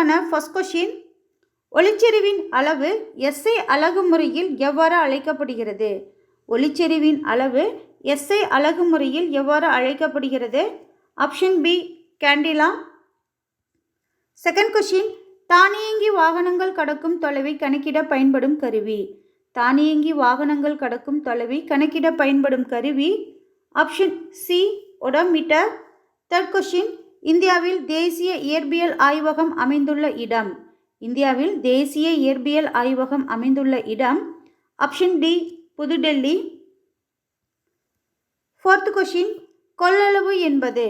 இதற்கான first question, ஒளிச்செறிவின் அளவு SI அலகு முறையில் எவ்வாறு அழைக்கப்படுகிறது? ஒளிச்செறிவின் அளவு SI அலகு முறையில் எவ்வாறு அழைக்கப்படுகிறது? Option B candela. Second question, தானியங்கி வாகனங்கள் கடக்கும் தொலைவை கணக்கிட பயன்படும் கருவி. தானியங்கி வாகனங்கள் கடக்கும் தொலைவை கணக்கிட பயன்படும் கருவி. Option C odometer. Third question, இந்தியாவில் தேசிய இயற்பியல் ஆய்வகம் அமைந்துள்ள இடம். இந்தியாவில் தேசிய இயற்பியல் ஆய்வகம் அமைந்துள்ள இடம். ஆப்ஷன் டி புதுடெல்லி. ஃபோர்த் கொஷின், கொள்ளளவு என்பது.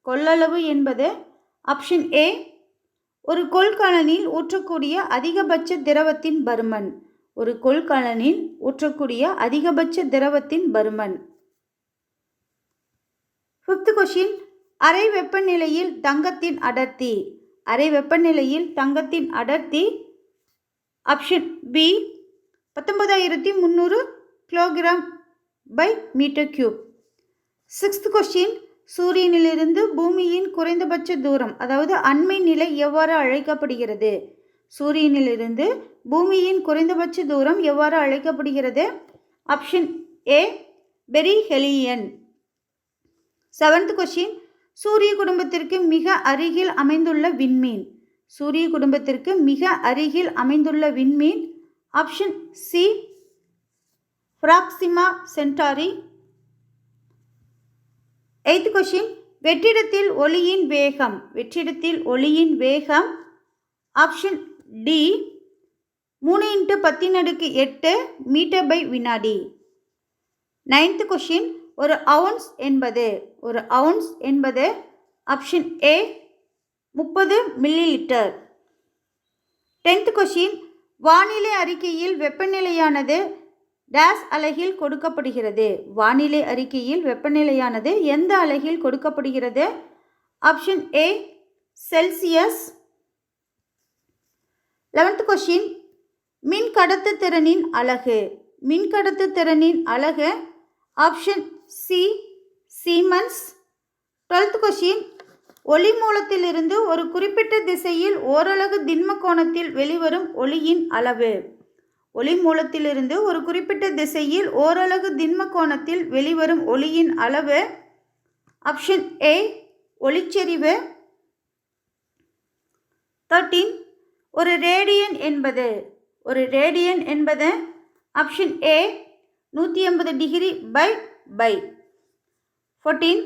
கொள்ளளவு என்பது ஆப்ஷன் ஏ ஒரு கொள்கலனில் ஊற்றக்கூடிய அதிகபட்ச திரவத்தின் பருமன். ஒரு கொள்கலனில் ஊற்றக்கூடிய அதிகபட்ச திரவத்தின் பருமன். ஃபிஃப்த் கொஷின், அறை வெப்பநிலையில் தங்கத்தின் அடர்த்தி. அறை வெப்பநிலையில் தங்கத்தின் அடர்த்தி. Option B 19,300 kilogram per metre cube. Sixth question, சூரியனிலிருந்து பூமியின் குறைந்தபட்ச தூரம் அதாவது அண்மை நிலை எவ்வாறு அழைக்கப்படுகிறது? சூரியனிலிருந்து பூமியின் குறைந்தபட்ச தூரம் எவ்வாறு அழைக்கப்படுகிறது? Option A perihelion. Seventh question, சூரிய குடும்பத்திற்கு மிக அருகில் அமைந்துள்ள விண்மீன். சூரிய குடும்பத்திற்கு மிக அருகில் அமைந்துள்ள விண்மீன். Option C Proxima Centauri. Eighth question, வெற்றிடத்தில் ஒளியின் வேகம். வெற்றிடத்தில் ஒளியின் வேகம். ஆப்ஷன் டி 3 × 10⁸ மீட்டர் பை வினாடி. நைன்த் கொஷின், ஒரு அவுன்ஸ் என்பது. ஒரு அவுன்ஸ் என்பது ஆப்ஷன் ஏ 30 மில்லிலிட்டர். 10th கொஷின், வானிலை அறிக்கையில் வெப்பநிலையானது டேஸ் அலகில் கொடுக்கப்படுகிறது. வானிலை அறிக்கையில் வெப்பநிலையானது எந்த அலகில் கொடுக்கப்படுகிறது? Option A Celsius. 11th question, மின் கடத்து திறனின் அலகு. மின் கடத்து திறனின் அலகு. Option C siemens. 12th question, ஒளி மூலத்திலிருந்து ஒரு குறிப்பிட்ட திசையில் ஓரலகு திண்ம கோணத்தில் வெளிவரும் ஒளியின் அளவு. ஒளி மூலத்திலிருந்து ஒரு குறிப்பிட்ட திசையில் ஓரலகு திண்ம கோணத்தில் வெளிவரும் ஒளியின் அளவு. Option A ஒளிச்செறிவு. 13 ஒரு ரேடியன் என்பது. ஒரு ரேடியன் என்பது ஆப்ஷன் ஏ 180 டிகிரி பை. 14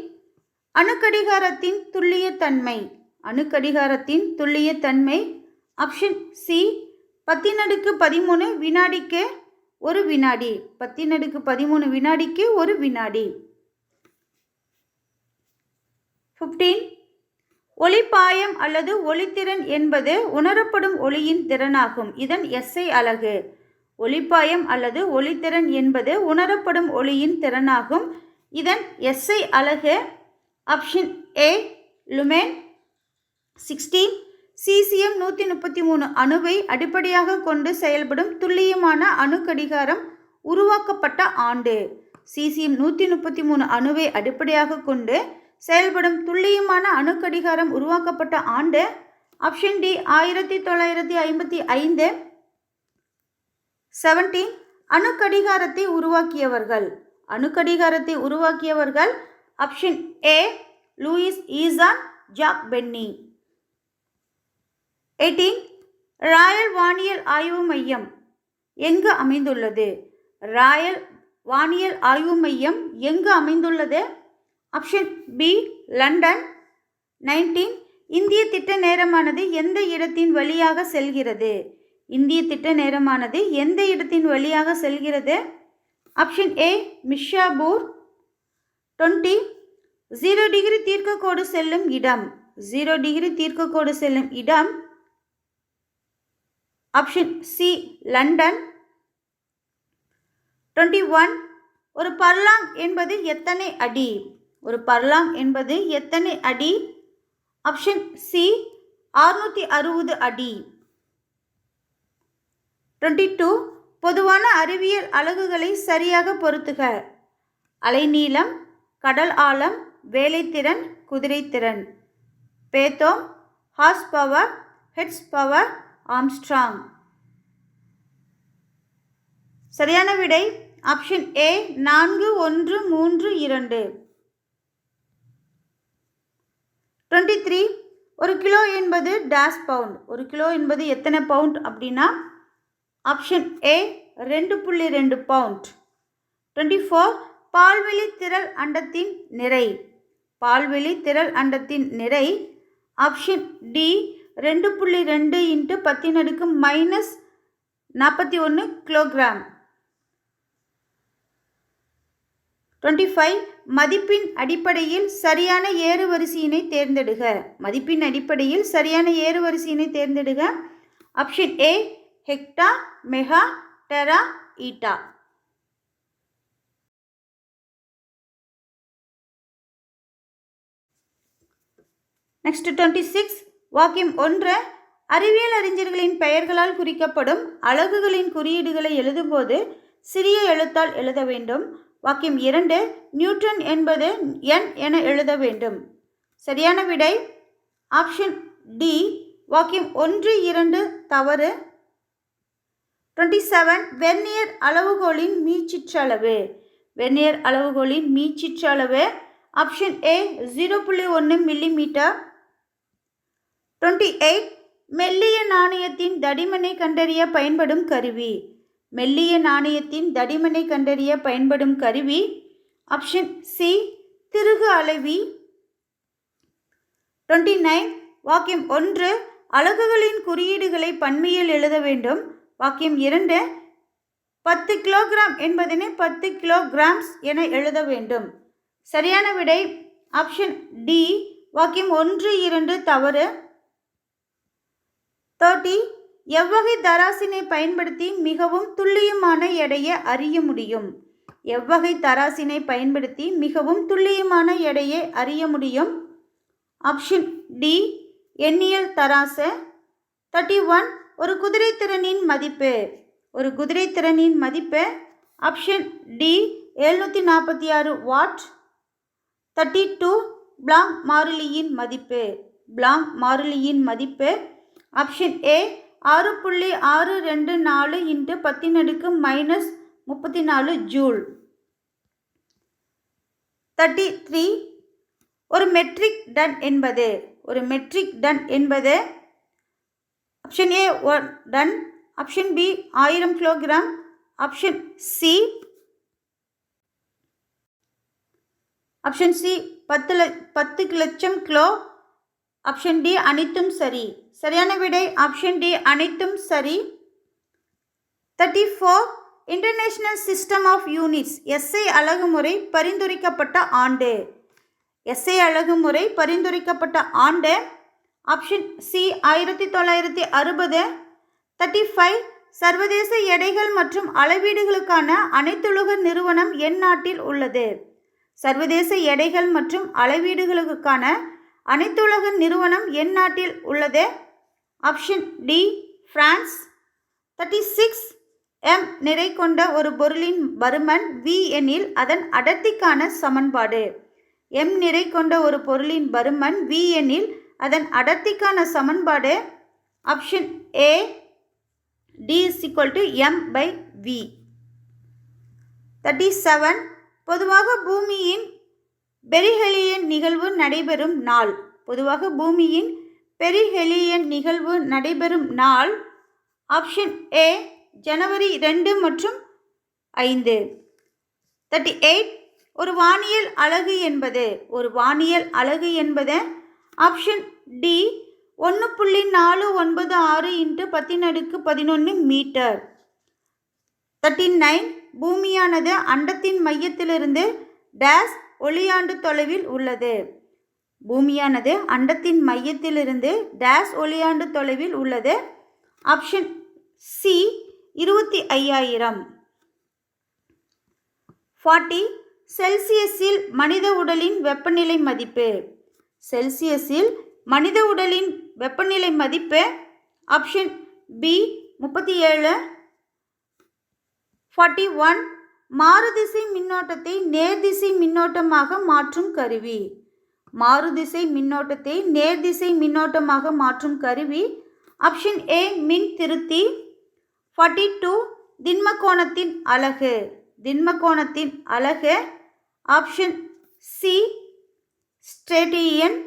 அணுக்கடிகாரத்தின் துல்லிய தன்மை. அணுக்கடிகாரத்தின் துல்லிய தன்மை. ஆப்ஷன் சி 10⁻13 வினாடிக்கு ஒரு வினாடி. 10⁻13 வினாடிக்கு ஒரு வினாடி. 15 ஒளிப்பாயம் அல்லது ஒளித்திறன் என்பது உணரப்படும் ஒளியின் திறனாகும். இதன் SI அலகு. ஒளிப்பாயம் அல்லது ஒளித்திறன் என்பது உணரப்படும் ஒளியின் திறனாகும். இதன் SI அலகு. Option A லுமென். 16 சீசியம் 133 அணுவை அடிப்படையாக கொண்டு செயல்படும் துல்லியமான அணு கடிகாரம் உருவாக்கப்பட்ட ஆண்டு. சீசியம் 133 அணுவை அடிப்படையாக கொண்டு செயல்படும் துல்லியமான அணு கடிகாரம் உருவாக்கப்பட்ட ஆண்டு. Option D 1955. 17 அணு கடிகாரத்தை உருவாக்கியவர்கள். அணு கடிகாரத்தை உருவாக்கியவர்கள். Option A Louis Essen Jack Penny. 18 royal வானியல் ஆய்வு மையம் எங்கு அமைந்துள்ளது? ராயல் வானியல் ஆய்வு மையம் எங்கு அமைந்துள்ளது? Option B London. 19 இந்திய திட்ட நேரமானது எந்த இடத்தின் வழியாக செல்கிறது? இந்திய திட்ட நேரமானது எந்த இடத்தின் வழியாக செல்கிறது? Option A Mirzapur. 20 0 டிகிரி தீர்க்கக்கோடு செல்லும் இடம். 0 டிகிரி தீர்க்கக்கோடு செல்லும் இடம். Option C London. 21 ஒரு பர்லாங் என்பது எத்தனை அடி? ஒரு பர்லாங் என்பது எத்தனை அடி? ஆப்ஷன் சி 660 அடி. 22 பொதுவான அறிவியல் அலகுகளை சரியாக பொருத்துக. அலைநீளம், கடல் ஆழம், வேலைத்திறன், குதிரைத்திறன். Fathom, horse power, hertz power angstrom. சரியான விடை ஆப்ஷன் ஏ 4, 1, 3, 2. 23. ஒரு கிலோ என்பது டேஷ் பவுண்ட். ஒரு கிலோ என்பது எத்தனை பவுண்ட் அப்படின்னா ஆப்ஷன் ஏ 2.2 பவுண்ட். 24. பால்வெளி திரள் அண்டத்தின் நிறை. பால்வெளி திரள் அண்டத்தின் நிறை ஆப்ஷன் டி 2.2 × 10⁻41 கிலோகிராம். 25. மதிப்பின் அடிப்படையில் சரியான ஏறுவரிசையினை தேர்ந்தெடுக. மதிப்பின் அடிப்படையில் சரியான ஏறுவரிசையினை தேர்ந்தெடுக. Option A hecto, mega, tera, eta. Next 26. வாக்கியம் 1. அறிவியல் அறிஞர்களின் பெயர்களால் குறிக்கப்படும் அலகுகளின் குறியீடுகளை எழுதும்போது சிறிய எழுத்தால் எழுத வேண்டும். வாக்கியம் 2. நியூட்டன் என்பது எண் என எழுத வேண்டும். சரியான விடை ஆப்ஷன் டி வாக்கியம் 1, 2 தவறு. 27. வெர்னியர் அளவுகோலின் மீச்சிற்றளவு. வெர்னியர் அளவுகோலின் மீச்சிற்றளவு ஆப்ஷன் ஏ 0.1 மில்லிமீட்டர். 28. மெல்லிய நாணயத்தின் தடிமனை கண்டறிய பயன்படும் கருவி. மெல்லிய நாணயத்தின் தடிமனை கண்டறிய பயன்படும் கருவி ஆப்ஷன் சி திருகு அளவி. 29. வாக்கியம் 1. அலகுகளின் குறியீடுகளை பன்மையில் எழுத வேண்டும். வாக்கியம் 2. 10 கிலோகிராம் என்பதனை 10 கிலோகிராம்ஸ் என எழுத வேண்டும். சரியான விடை ஆப்ஷன் டி வாக்கியம் 1, 2 தவறு. 30. எவ்வகை தராசினை பயன்படுத்தி மிகவும் துல்லியமான எடையை அறிய முடியும். எவ்வகை தராசினை பயன்படுத்தி மிகவும் துல்லியமான எடையை அறிய முடியும். ஆப்ஷன் டி எண்ணியல் தராசு. 31. ஒரு குதிரைத்திறனின் மதிப்பு. ஒரு குதிரைத்திறனின் மதிப்பு ஆப்ஷன் டி 746 வாட். 32. பிளாங்க் மாறிலியின் மதிப்பு. பிளாங்க் மாறிலியின் மதிப்பு ஆப்ஷன் ஏ 6.624 × 10⁻34 ஜூல். 33. ஒரு மெட்ரிக் டன் என்பது. ஒரு மெட்ரிக் டன் என்பது option A 1 ton, option B 1000 kilogram, option C 10 லட்சம் கிலோ, ஆப்ஷன் டி அனைத்தும் சரி. சரியான விடை ஆப்ஷன் டி அனைத்தும் சரி. 34. International System of Units SI அலகுமுறை பரிந்துரைக்கப்பட்ட ஆண்டு. எஸ்ஐ அலகுமுறை பரிந்துரைக்கப்பட்ட ஆண்டு ஆப்ஷன் சி 1960. 35. சர்வதேச எடைகள் மற்றும் அளவீடுகளுக்கான அனைத்துலக நிறுவனம் என் நாட்டில் உள்ளது. சர்வதேச எடைகள் மற்றும் அளவீடுகளுக்கான அனைத்துலக நிறுவனம் என் நாட்டில் உள்ளது. Option D France. 36. எம் நிறை கொண்ட ஒரு பொருளின் பருமன் வி எனில் அதன் அடர்த்திக்கான சமன்பாடு. எம் நிறை கொண்ட ஒரு பொருளின் பருமன் வி எனில் அதன் அடர்த்திக்கான சமன்பாடு ஆப்ஷன் ஏ டி m/v. 37. பொதுவாக பூமியின் பெரிஹெலியன் நிகழ்வு நடைபெறும் நாள். பொதுவாக பூமியின் பெரிஹெலியன் நிகழ்வு நடைபெறும் நாள் ஆப்ஷன் ஏ ஜனவரி 2 மற்றும் 5. 38. ஒரு வானியல் அலகு என்பது. ஒரு வானியல் அலகு என்பது ஆப்ஷன் டி 1.496 × 10⁻11 மீட்டர். 39. பூமியானது அண்டத்தின் மையத்திலிருந்து டேஷ் ஒளியாண்டு தொலைவில் உள்ளது. பூமியானது அண்டத்தின் மையத்திலிருந்து டேஷ் ஒளியாண்டு தொலைவில் உள்ளது. Option C 25,000. 40. செல்சியஸில் மனித உடலின் வெப்பநிலை மதிப்பு. செல்சியஸில் மனித உடலின் வெப்பநிலை மதிப்பு ஆப்ஷன் பி 37. 41. மாறுதிசை மின்னோட்டத்தை நேர்திசை மின்னோட்டமாக மாற்றும் கருவி. மாறுதிசை மின்னோட்டத்தை நேர்திசை மின்னோட்டமாக மாற்றும் கருவி ஆப்ஷன் ஏ மின் திருத்தி. 42 திண்மக்கோணத்தின் அலகு. திண்மக்கோணத்தின் அலகு ஆப்ஷன் சி ஸ்டேடியன்.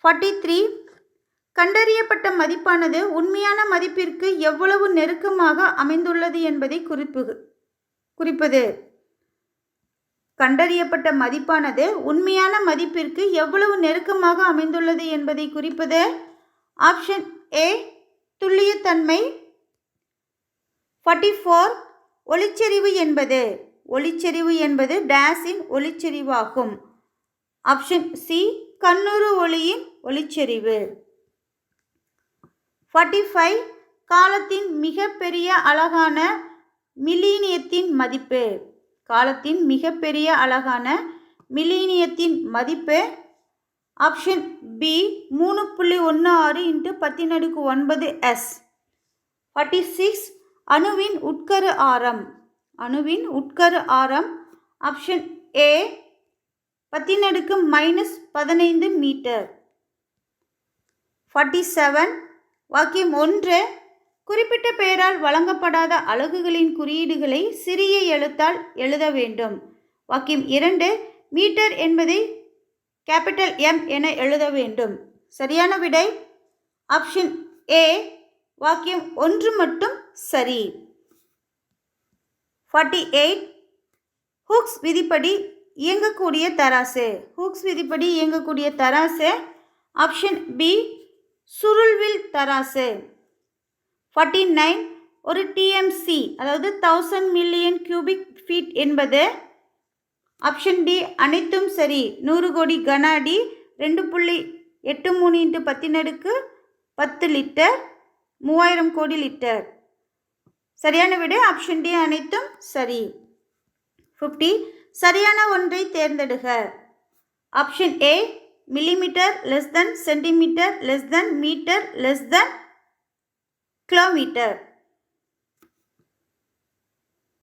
43 கண்டறியப்பட்ட மதிப்பானது உண்மையான மதிப்பிற்கு எவ்வளவு நெருக்கமாக அமைந்துள்ளது என்பதை குறிப்பது. கண்டறியப்பட்ட மதிப்பானது உண்மையான மதிப்பிற்கு எவ்வளவு நெருக்கமாக அமைந்துள்ளது என்பதை குறிப்பது. Option A துல்லியத்தன்மை. 44 ஒளிச்செறிவு என்பது டேஸின் ஒளிச்செறிவாகும். ஆப்ஷன் சி கண்ணுறு ஒளியின் ஒளிச்செறிவு. 45 காலத்தின் மிகப்பெரிய அலகான மில்லீனியத்தின் மதிப்பு. காலத்தின் மிகப்பெரிய அலகான மில்லீனியத்தின் மதிப்பு. Option B 3.16 × 10⁹ s. 46 அணுவின் உட்கரு ஆரம். அணுவின் உட்கரு ஆரம். Option A 10⁻⁻15 metre. 47 வாக்கியம் 1 குறிப்பிட்ட பெயரால் வழங்கப்படாத அலகுகளின் குறியீடுகளை சிறிய எழுத்தால் எழுத வேண்டும். வாக்கியம் 2 மீட்டர் என்பதை கேபிட்டல் எம் என எழுத வேண்டும். சரியான விடை ஆப்ஷன் ஏ வாக்கியம் 1 மட்டும் சரி. 48 ஹூக்ஸ் விதிப்படி இயங்கக்கூடிய தராசு. ஹூக்ஸ் விதிப்படி இயங்கக்கூடிய தராசு. ஆப்ஷன் பி சுருள்வில் தராசு. 49 ஒரு டிஎம்சி அதாவது 1000 மில்லியன் கியூபிக் ஃபீட் என்பது. ஆப்ஷன் டி அனைத்தும் சரி. 100 கோடி கன அடி. 2.83 × 10⁻10 லிட்டர். 3000 கோடி லிட்டர். சரியான விடை ஆப்ஷன் டி அனைத்தும் சரி. 50 சரியான ஒன்றை தேர்ந்தெடுக. Option A millimetre less than centimetre less than metre less than kilometre.